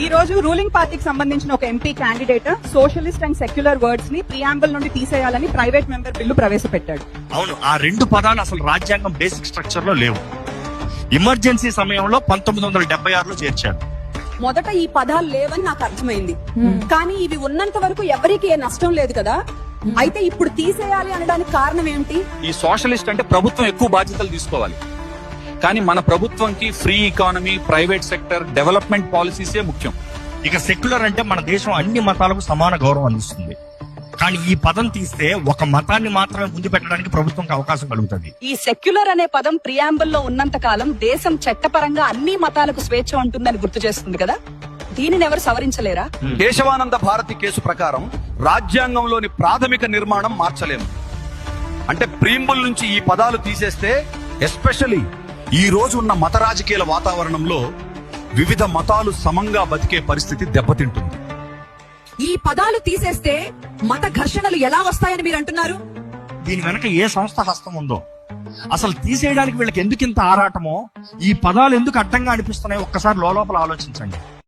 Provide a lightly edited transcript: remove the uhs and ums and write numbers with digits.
ఈ రోజు రూలింగ్ పార్టీకి సంబంధించిన ఒక MP candidate socialist and secular words ని ప్రియాంబుల్ నుండి తీసేయాలని ప్రైవేట్ మెంబర్ బిల్లు ప్రవేశపెట్టాడు. అవును, ఆ రెండు పదాలు అసలు రాజ్యాంగం బేసిక్ స్ట్రక్చర్ లో లేవు. ఎమర్జెన్సీ సమయంలో 1976లో చేర్చారు. మొదట ఈ పదాలు లేవని నాకు అర్థమైంది, కానీ ఇవి ఉన్నంత వరకు ఎవరికి ఏ నష్టం లేదు కదా. అయితే ఇప్పుడు తీసేయాలి అనడానికి కారణం ఏంటి? ఈ సోషలిస్ట్ అంటే ప్రభుత్వం ఎక్కువ బాధ్యతలు తీసుకోవాలి, కానీ మన ప్రభుత్వంకి free economy, private sector, development పాలసీసే ముఖ్యం. ఇక సెక్యులర్ అంటే మన దేశం అన్ని మతాలకు సమాన గౌరవం అందిస్తుంది. కానీ ఈ పదం తీస్తే ఒక మతాన్ని మాత్రమే ముందు పెట్టడానికి ప్రభుత్వంకి అవకాశం కలుగుతుంది. ఈ సెక్యులర్ అనే పదం ప్రియాంబుల్ లో ఉన్నంత కాలం దేశం చట్టపరంగా అన్ని మతాలకు స్వేచ్ఛ ఉంటుందని గుర్తు చేస్తుంది కదా. దీనిని ఎవరు సవరించలేరా? కేశవానంద భారతి కేసు ప్రకారం రాజ్యాంగంలోని ప్రాథమిక నిర్మాణం మార్చలేము. అంటే ప్రియంబుల్ నుంచి ఈ పదాలు తీసేస్తే ఎస్పెషల్లీ ఈ రోజు ఉన్న మత రాజకీయాల వాతావరణంలో వివిధ మతాలు సమంగా బతికే పరిస్థితి దెబ్బతింటుంది. ఈ పదాలు తీసేస్తే మత ఘర్షణలు ఎలా వస్తాయని మీరు అంటున్నారు? దీని వెనక ఏ సంస్థ హస్తం ఉందో, అసలు తీసేయడానికి వీళ్ళకి ఎందుకు ఇంత ఆరాటమో, ఈ పదాలు ఎందుకు అడ్డంగా అనిపిస్తున్నాయో ఒక్కసారి లోపల ఆలోచించండి.